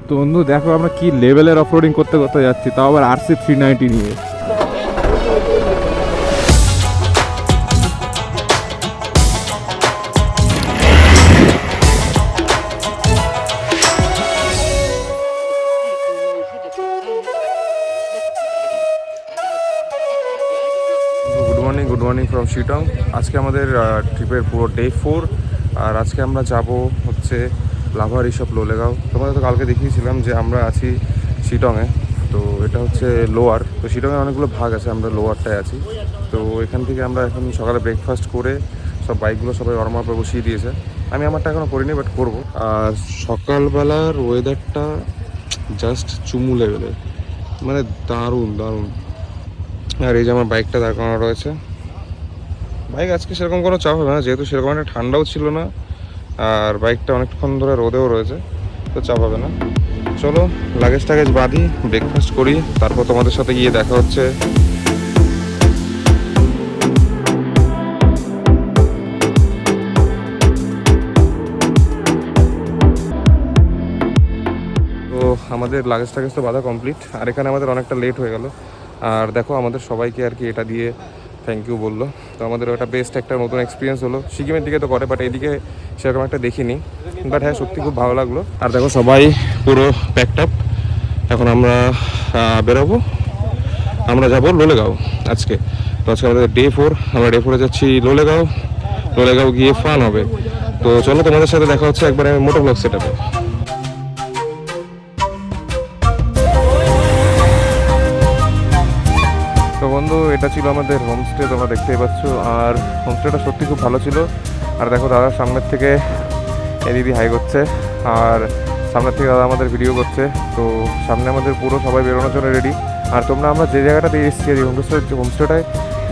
তো বন্ধু দেখো আমরা কি লেভেলের অফরোডিং করতে করতে যাচ্ছি, তাও আবার RC 390 নিয়ে। Good morning from Sittong. আজকে আমাদের ট্রিপের পুরো ডে 4। আর আজকে আমরা যাব হচ্ছে লাভা ঋষভ লোলেগাঁও। তোমাদের তো কালকে দেখিয়েছিলাম যে আমরা আছি শিটংয়ে। তো এটা হচ্ছে লোয়ার। তো শিটংয়ে অনেকগুলো ভাগ আছে, আমরা লোয়ারটায় আছি। তো এখান থেকে আমরা এখন সকালে ব্রেকফাস্ট করে সব বাইকগুলো সবাই ওয়ার্মআপে বসিয়ে দিয়েছে। আমি আমারটা এখনও করিনি, বাট করবো। আর সকালবেলার ওয়েদারটা জাস্ট চুমু লেভেলের, মানে দারুণ দারুণ। আর এই যে আমার বাইকটা দাঁড় করানো রয়েছে। বাইক আজকে সেরকম কোনো চাপ হবে না, যেহেতু সেরকম একটা ঠান্ডাও ছিল না, আর বাইকটা অনেকক্ষণ ধরে রোদেও রয়েছে, তো চাপ হবে না। চলো লাগেজ টাগেজ বাঁধি, ব্রেকফাস্ট করি, তারপর তোমাদের সাথে গিয়ে দেখা হচ্ছে। তো আমাদের লাগেজ টাগেজ তো বাঁধা কমপ্লিট, আর এখানে আমাদের অনেকটা লেট হয়ে গেল। আর দেখো আমাদের সবাইকে আর কি এটা দিয়ে থ্যাংক ইউ বললো। তো আমাদের ওটা বেস্ট একটা নতুন এক্সপিরিয়েন্স হলো। সিকিমের দিকে তো করে, বাট এইদিকে সেরকম একটা দেখিনি। বাট হ্যাঁ, সত্যি খুব ভালো লাগলো। আর দেখো সবাই পুরো প্যাকড আপ। এখন আমরা বেরোবো, আমরা যাব লোলেগাঁও আজকে। তো আজকে আমাদের ডে 4, আমরা ডে 4-এ যাচ্ছি লোলেগাঁও। লোলেগাঁও গিয়ে ফান হবে। তো চলো তোমাদের সাথে দেখা হচ্ছে একবারে মোটো ব্লগ সেটআপে। তো বন্ধু, এটা ছিল আমাদের হোমস্টে, তোমরা দেখতেই পাচ্ছ। আর হোমস্টেটা সত্যি খুব ভালো ছিল। আর দেখো দাদা সামনের থেকে এই দিদি হাই করছে, আর সামনের থেকে দাদা আমাদের ভিডিও করছে। তো সামনে আমাদের পুরো সবাই বেরোনোর জন্য রেডি। আর তোমরা আমরা যে জায়গাটা দিয়ে এসেছি, এই হোমস্টেটায়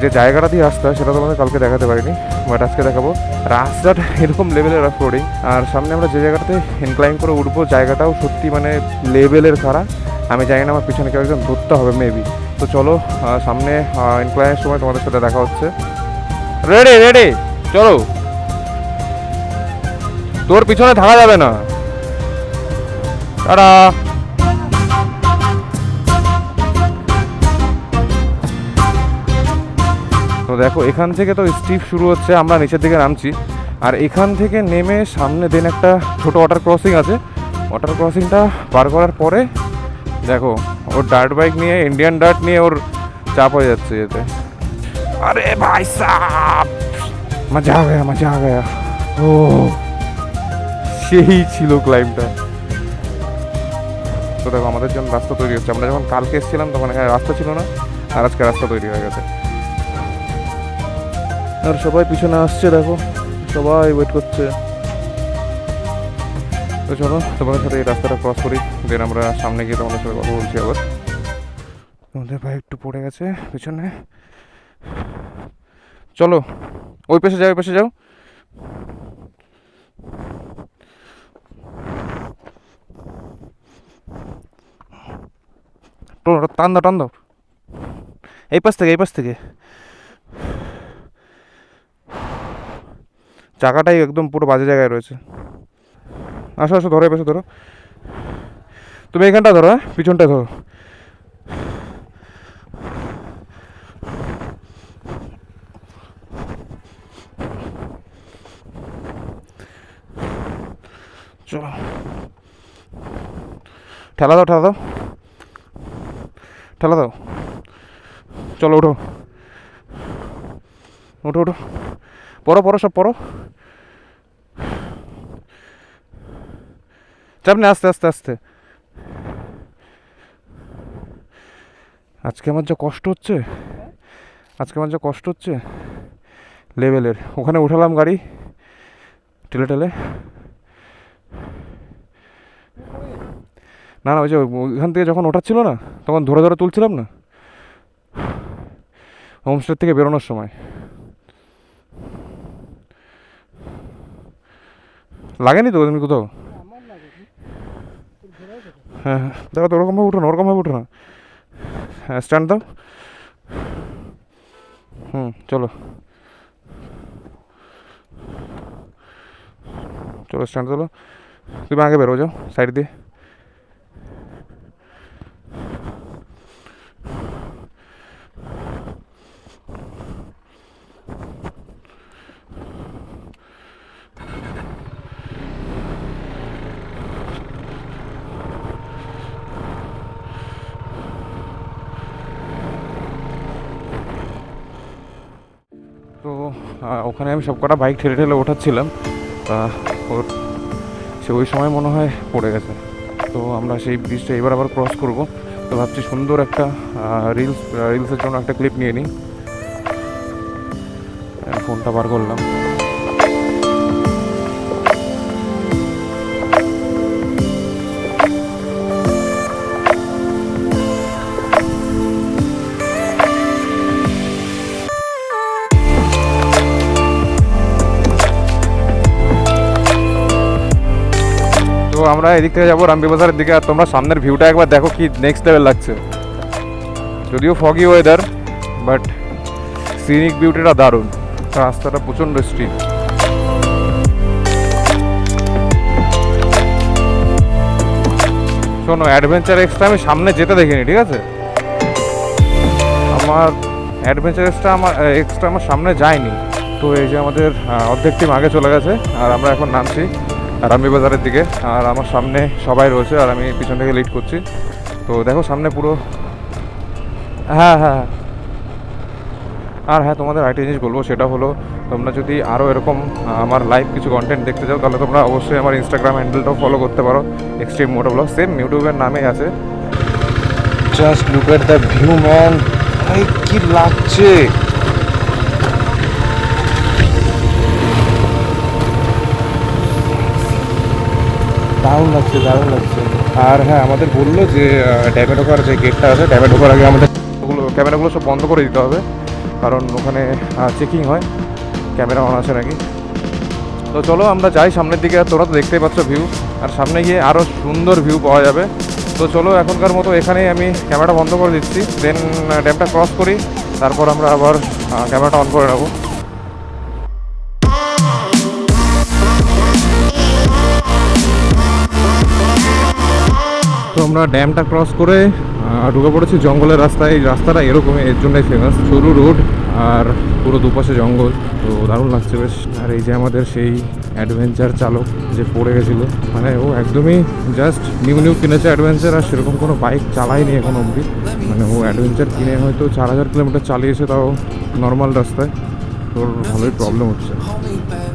যে জায়গাটা দিয়ে আসতে হয় সেটা তোমাদের কালকে দেখাতে পারিনি, বাট আজকে দেখাবো। রাস্তাটা এরকম লেভেলের অফ রোডিং, আর সামনে আমরা যে জায়গাটাতে ইনক্লাইন করে উঠবো, জায়গাটাও সত্যি মানে লেভেলের খারাপ। আমি জানি না, আমার পিছনে কেউ একজন ধরতে হবে মেবি। তো চলো সামনে ইনক্লাইনের সময় তোমাদের সাথে দেখা হচ্ছে। রেডি রেডি, চলো। তোর পিছনে থাকা যাবে না। টাটা। তো দেখো এখান থেকে তো স্টিপ শুরু হচ্ছে, আমরা নিচের দিকে নামছি। আর এখান থেকে নেমে সামনে দেন একটা ছোট ওয়াটার ক্রসিং আছে। ওয়াটার ক্রসিংটা পার করার পরে দেখো ওর ডার্ট বাইক নিয়ে, ইন্ডিয়ান ডার্ট নিয়ে ওর চাপ হয়ে যাচ্ছে যেতে। আরে ভাই সাব, মজা আ গয়া, মজা আ গয়া। ও সেই ছিল ক্লাইম্বটা। তো দেখো আমাদের জন্য রাস্তা তৈরি হচ্ছে। আমরা যখন কালকে এসেছিলাম তখন এখানে রাস্তা ছিল না, আর আজকে রাস্তা তৈরি হয়ে গেছে। আর সবাই পিছনে আসছে, দেখো সবাই ওয়েট করছে। তো চলো তোমাদের সাথে এই রাস্তাটা ক্রস করি, দেন আমরা সামনে গিয়ে তোমাদের সাথে কথা বলছি আবার। তোমাদের ভাই একটু পড়ে গেছে পিছনে। চলো ওই পাশে যাও, ওই পাশে যাও। টান দাও, টান দাও, এই পাশ থেকে, এই পাশ থেকে। চাকাটাই একদম পুরো বাজে জায়গায় রয়েছে। আসো আসো, ধরো, এই পাশে ধরো। তুমি এখানটা ধরো, হ্যাঁ পিছনটা ধরো। চলো, ঠেলা দাও, ঠেলা দাও, ঠেলা দাও। চলো ওঠো, ওঠো ওঠো, পড়ো পড়ো, সব পড়ো। চাপ নেই, আস্তে আস্তে আস্তে। আজকে আমার যা কষ্ট হচ্ছে, আজকে আমার যা কষ্ট হচ্ছে লেভেলের। ওখানে উঠালাম গাড়ি ঠেলে ঠেলে। না না, ওই যে ওইখান থেকে যখন ওঠাচ্ছিল না, তখন ধরে ধরে তুলছিলাম না হোমস্টে থেকে বেরোনোর সময়। লাগেনি তো তুমি কোথাও? হ্যাঁ হ্যাঁ, দেখো তো ওরকমভাবে উঠো না, ওরকমভাবে উঠো না। হ্যাঁ স্ট্যান্ড দাও। চলো চলো, স্ট্যান্ড চলো। তুমি আগে বেরো, যাও সাইড দিয়ে। ওখানে আমি সব কটা বাইক ঠেলে ঠেলে ওঠাচ্ছিলাম, ওর সে ওই সময় মনে হয় পড়ে গেছে। তো আমরা সেই ব্রিজটা এবার আবার ক্রস করব। তো ভাবছি সুন্দর একটা রিলসের জন্য একটা ক্লিপ নিয়ে নিই। ফোনটা বার করলাম। তো আমরা এদিক থেকে যাবো রামবিবাজারের দিকে। আর তোমরা সামনের ভিউটা একবার দেখো, কি নেক্সট লেভেল লাগছে। যদিও ফগি ওয়েদার, বাট সিনিক বিউটিটা দারুণ। রাস্তাটা প্রচণ্ড স্ট্রিট। শোনো, অ্যাডভেঞ্চার এক্সট্রা আমি সামনে যেতে দেখিনি, ঠিক আছে? আমার অ্যাডভেঞ্চার এক্সট্রা আমার সামনে যায়নি। তো এই যে আমাদের অর্ধেক টিম আগে চলে গেছে, আর আমরা এখন নামছি রামবিবাজারের দিকে। আর আমার সামনে সবাই রয়েছে, আর আমি পিছন থেকে লিড করছি। তো দেখো সামনে পুরো, হ্যাঁ হ্যাঁ। আর হ্যাঁ, তোমাদের আরেকটা জিনিস বলবো, সেটা হলো তোমরা যদি আরও এরকম আমার লাইভ কিছু কন্টেন্ট দেখতে চাও, তাহলে তোমরা অবশ্যই আমার ইনস্টাগ্রাম হ্যান্ডেলটাও ফলো করতে পারো, এক্সট্রিম মোটো ব্লগ। সেম ইউটিউবের নামেই আছে। Just look at the view man, ভাই কি লাগছে। দারুণ লাগছে, দারুণ লাগছে। আর হ্যাঁ, আমাদের বললো যে ড্যামে ঢোকার যে গেটটা আছে, ড্যামে ঢোকার আগে আমাদের ক্যামেরাগুলো সব বন্ধ করে দিতে হবে, কারণ ওখানে চেকিং হয় ক্যামেরা অন আছে নাকি। তো চলো আমরা যাই সামনের দিকে। আর তোমরা তো দেখতেই পাচ্ছ ভিউ, আর সামনে গিয়ে আরও সুন্দর ভিউ পাওয়া যাবে। তো চলো এখনকার মতো এখানেই আমি ক্যামেরাটা বন্ধ করে দিচ্ছি, দেন ড্যামটা ক্রস করি, তারপর আমরা আবার ক্যামেরাটা অন করে নেবো। তো আমরা ড্যামটা ক্রস করে ঢুকে পড়েছি জঙ্গলের রাস্তায়। এই রাস্তাটা এরকমই, এর জন্যই ফেমাস। সরু রোড আর পুরো দুপাশে জঙ্গল, তো দারুণ লাগছে বেশ। আর এই যে আমাদের সেই অ্যাডভেঞ্চার চালক যে পড়ে গেছিলো, মানে ও একদমই জাস্ট নিউ কিনেছে অ্যাডভেঞ্চার, আর সেরকম কোনো বাইক চালায়নি এখন অবধি। মানে ও অ্যাডভেঞ্চার কিনে হয়তো 4000 কিলোমিটার চালিয়েছে, তাও নর্মাল রাস্তায়। তোর ভালোই প্রবলেম হচ্ছে।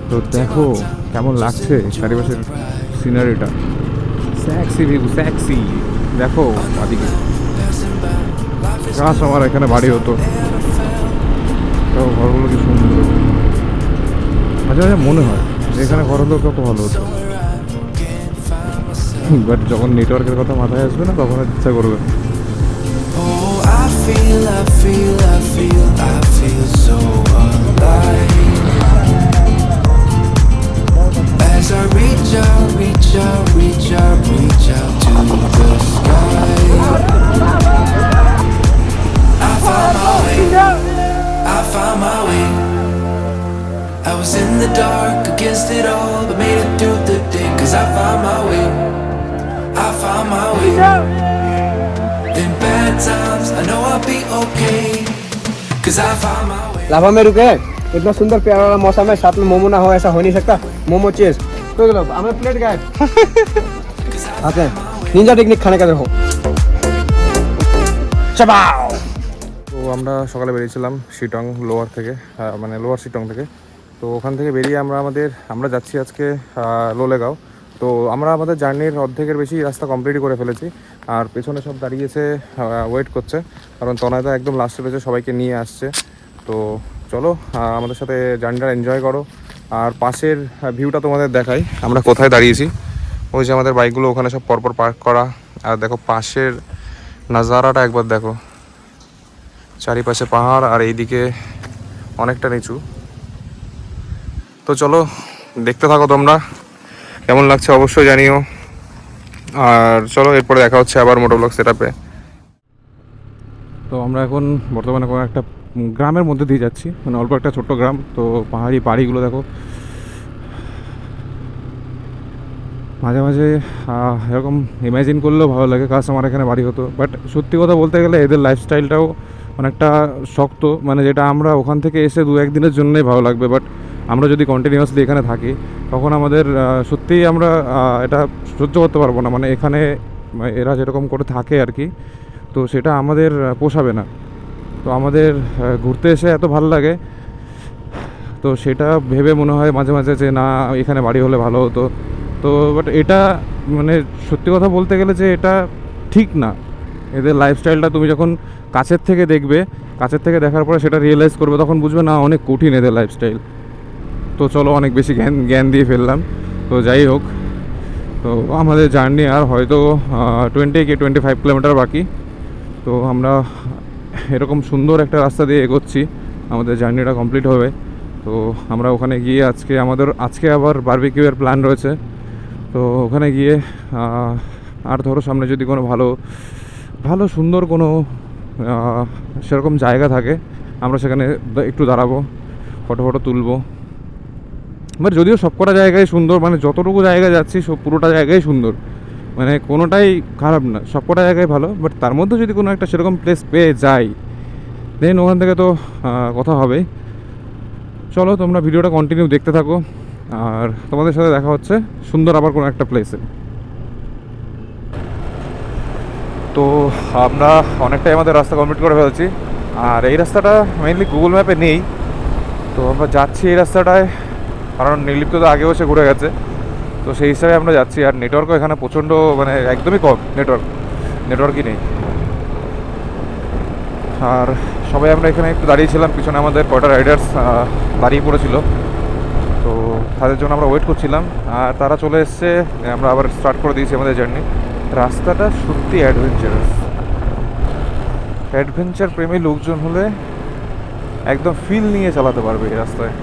তো দেখো কেমন লাগছে চারিপাশের সিনারিটা, স্যাক্সি ভিউ, স্যাক্সি। দেখো বাদিকে গাছ, আমার এখানে বাড়ি হতো। তো ঘরগুলো কি সুন্দর, মাঝে মাঝে মনে হয় যে এখানে ঘর হলেও কত ভালো হতো। বাট যখন নেটওয়ার্কের কথা মাথায় আসবে না, তখন ইচ্ছা করবে। As I reach out, reach out, reach out, reach out to the sky, I found my way, I found my way. I was in the dark against it all, but made it through the day, 'cause I found my way, I found my way. In bad times, I know I'll be okay, 'cause I found my way. लाभा में रुके, इतना सुंदर प्यारा वाला मौसम है, साथ में मोमो ना हो ऐसा हो नहीं सकता। मोमो चीज तो हमें प्लेट गए आते हैं निंजा टेक्निक खाने का देखो चबाओ। তো আমরা সকালে বেরিয়েছিলাম শিটং লোয়ার থেকে, মানে লোয়ার শিটং থেকে। তো ওখান থেকে বেরিয়ে আমরা যাচ্ছি আজকে লোলেগাঁও। তো আমরা আমাদের জার্নির অর্ধেকের বেশি রাস্তা কমপ্লিট করে ফেলেছি, আর পেছনে সব দাঁড়িয়েছে, ওয়েট করছে, কারণ তনয়দা একদম লাস্টে পেয়েছে, সবাইকে নিয়ে আসছে। তো চলো আমাদের সাথে জার্নিটা এনজয় করো। আর পাশের ভিউটা তোমাদের দেখাই, আমরা কোথায় দাঁড়িয়েছি। ওই যে আমাদের বাইকগুলো ওখানে সব পরপর পার্ক করা, আর দেখো পাশের নাজারাটা একবার দেখো, চারিপাশে পাহাড়, আর এইদিকে অনেকটা নিচু। তো চলো দেখতে থাকো তোমরা, কেমন লাগছে অবশ্যই জানিও। আর চলো এরপরে দেখা হচ্ছে আবার মোটোব্লগ সেটআপে। তো আমরা এখন বর্তমানে কোনো একটা গ্রামের মধ্যে দিয়ে যাচ্ছি, মানে অল্প একটা ছোট্ট গ্রাম। তো পাহাড়ি বাড়িগুলো দেখো, মাঝে মাঝে এরকম ইমাজিন করলেও ভালো লাগে, কাজ আমার এখানে বাড়ি হতো। বাট সত্যি কথা বলতে গেলে এদের লাইফস্টাইলটাও অনেকটা শক্ত, মানে যেটা আমরা ওখান থেকে এসে 2-1 দিনের জন্যই ভালো লাগবে, বাট আমরা যদি কন্টিনিউয়াসলি এখানে থাকি, তখন আমাদের সত্যিই আমরা এটা সহ্য করতে পারবো না। মানে এখানে এরা যেরকম করে থাকে আর কি, তো সেটা আমাদের পোষাবে না। তো আমাদের ঘুরতে এসে এত ভালো লাগে, তো সেটা ভেবে মনে হয় মাঝে মাঝে যে না এখানে বাড়ি হলে ভালো হতো। তো বাট এটা মানে সত্যি কথা বলতে গেলে যে এটা ঠিক না। এদের লাইফস্টাইলটা তুমি যখন কাছের থেকে দেখবে, কাছের থেকে দেখার পরে সেটা রিয়েলাইজ করবে, তখন বুঝবে না অনেক কঠিন এদের লাইফস্টাইল। তো চলো, অনেক বেশি জ্ঞান দিয়ে ফেললাম। তো যাই হোক, তো আমাদের জার্নি আর হয়তো 25 কিলোমিটার বাকি। তো আমরা এরকম সুন্দর একটা রাস্তা দিয়ে এগোচ্ছি, আমাদের জার্নিটা কমপ্লিট হবে। তো আমরা ওখানে গিয়ে আজকে আবার বারবিকিউয়ের প্ল্যান রয়েছে। তো ওখানে গিয়ে আর ধরো সামনে যদি কোনো ভালো সুন্দর কোনো সেরকম জায়গা থাকে, আমরা সেখানে একটু দাঁড়াবো, ফটো তুলবো। মানে যদিও সবকটা জায়গায় সুন্দর, মানে যতটুকু জায়গা যাচ্ছি সব পুরোটা জায়গায় সুন্দর, মানে কোনোটাই খারাপ না, সবকটা জায়গায় ভালো। বাট তার মধ্যে যদি কোনো একটা সেরকম প্লেস পেয়ে যাই, দেন ওখান থেকে তো কথা হবে। চলো, তোমরা ভিডিওটা কন্টিনিউ দেখতে থাকো, আর তোমাদের সাথে দেখা হচ্ছে সুন্দর আবার কোনো একটা প্লেসে। তো আমরা অনেকটাই আমাদের রাস্তা কমপ্লিট করে ফেলেছি, আর এই রাস্তাটা মেইনলি গুগল ম্যাপে নেই। তো আমরা যাচ্ছি এই রাস্তাটায়, কারণ নির্লিপ্ত তো আগেও সে ঘুরে গেছে, তো সেই হিসাবে আমরা যাচ্ছি। আর নেটওয়ার্কও এখানে প্রচণ্ড, মানে একদমই কম নেটওয়ার্কই নেই। আর সবাই আমরা এখানে একটু দাঁড়িয়েছিলাম, পিছনে আমাদের কয়টা রাইডার্স দাঁড়িয়ে পড়েছিল, তো তাদের জন্য আমরা ওয়েট করছিলাম। আর তারা চলে এসছে, আমরা আবার স্টার্ট করে দিয়েছি আমাদের জার্নি। রাস্তাটা সত্যি অ্যাডভেঞ্চার প্রেমী লোকজন হলে একদম ফিল নিয়ে চালাতে পারবে এই রাস্তায়।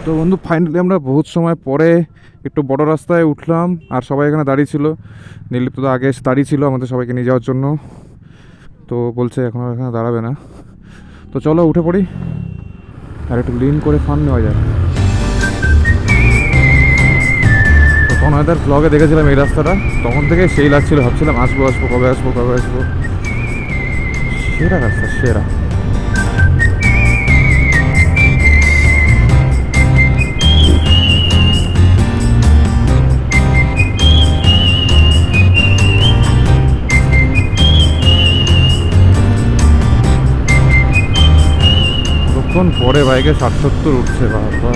তো বন্ধু, ফাইনালি আমরা বহুত সময় পরে একটু বড় রাস্তায় উঠলাম, আর সবাই এখানে দাঁড়িয়ে ছিল। নির্লিপ্ত তো আগে এসে দাঁড়িয়ে ছিল আমাদের সবাইকে নিয়ে যাওয়ার জন্য, তো বলছে এখন আর এখানে দাঁড়াবে না। তো চলো উঠে পড়ি, আর একটু লিন করে ফান নেওয়া যায়। তো তনয়দার ব্লগে দেখেছিলাম এই রাস্তাটা, তখন থেকে সেই লাগছিল, ভাবছিলাম আসবো কবে আসবো। সেরা রাস্তা, সেরা। পরে বাইকে 60-70 উঠছে, বাবা।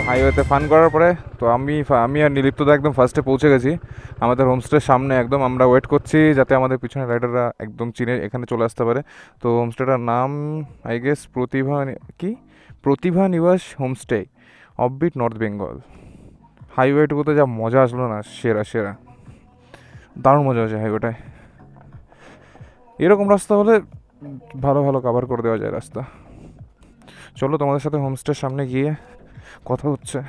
হাইওয়েতে ফান করার পরে তো আমি আর নিলিপ্তদা একদম ফার্স্টে পৌঁছে গেছি আমাদের হোমস্টের সামনে। একদম আমরা ওয়েট করছি যাতে আমাদের পিছনে রাইডাররা একদম চিনে এখানে চলে আসতে পারে। তো হোমস্টেটার নাম আই গেস প্রতিভা নিবাস হোমস্টে, অফবিট, নর্থ বেঙ্গল। হাইওয়েটুকুতে যা মজা আসলো না, সেরা দারুণ মজা হয়েছে হাইওয়েটায়। এরকম রাস্তা হলে ভালো কভার করে দেওয়া যায় রাস্তা। চলো তোমাদের সাথে হোমস্টের সামনে গিয়ে কথা হচ্ছে।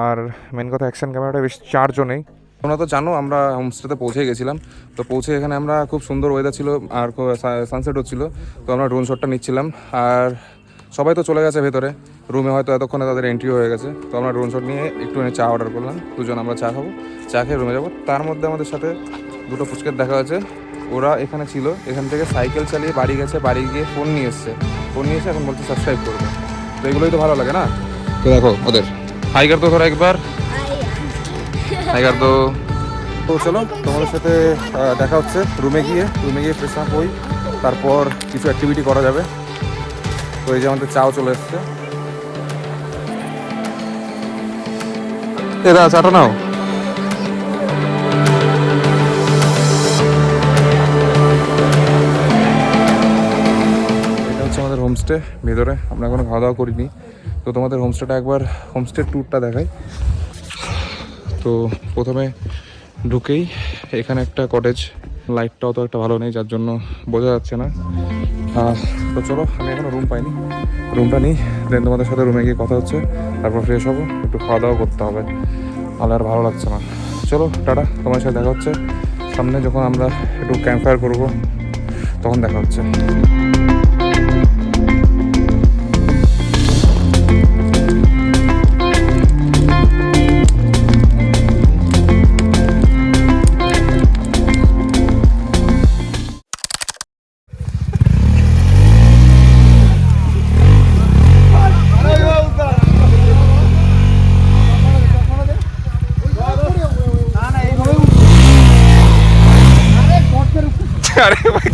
আর মেন কথা, অ্যাকশন ক্যামেরাটা বেশ চার্জও নেই। তোমরা তো জানো আমরা হোমস্টেতে পৌঁছে গেছিলাম। তো পৌঁছে এখানে আমরা খুব সুন্দর ওয়েদার ছিল আর সানসেট হচ্ছিল, তো আমরা ড্রোন শটটা নিচ্ছিলাম। আর সবাই তো চলে গেছে ভেতরে রুমে, হয়তো এতক্ষণে তাদের এন্ট্রি হয়ে গেছে। তো আমরা ড্রোন শট নিয়ে একটুখানি চা অর্ডার করলাম, দুজন আমরা চা খাবো, চা খেয়ে রুমে যাবো। তার মধ্যে আমাদের সাথে দুটো পুচকের দেখা হয়েছে, ওরা এখানে ছিল, এখান থেকে সাইকেল চালিয়ে বাড়ি গেছে, বাড়ি গিয়ে ফোন নিয়ে এসে এখন বলছে সাবস্ক্রাইব করবে। তো এগুলোই তো ভালো লাগে না। তো দেখো ওদের হাইগার তো ধরো একবার হাইগার তো চলো তোমাদের সাথে দেখা হচ্ছে রুমে গিয়ে ফ্রেশ আপ হই, তারপর কিছু অ্যাক্টিভিটি করা যাবে। তো এই যে আমাদের চাও চলে এসছে, দাদা চাটা নাও। এটা হচ্ছে আমাদের হোমস্টে ভেতরে, আমরা এখনো খাওয়া দাওয়া করিনি। তো তোমাদের হোমস্টের ট্যুরটা দেখাই। তো প্রথমে ঢুকেই এখানে একটা কটেজ, লাইটটাও তো একটা ভালো নেই, যার জন্য বোঝা যাচ্ছে না। তো চলো, আমি এখনো রুম পাইনি, রুমটা নিই, দেন তোমাদের সাথে রুমে গিয়ে কথা হচ্ছে, তারপর ফ্রেশ হবো, একটু খাওয়া দাওয়া করতে হবে, তাহলে আর ভালো লাগছে না। চলো টাটা, তোমার সাথে দেখা হচ্ছে সামনে যখন আমরা একটু ক্যাম্প ফায়ার করবো, তখন দেখা হচ্ছে। আরে ভাই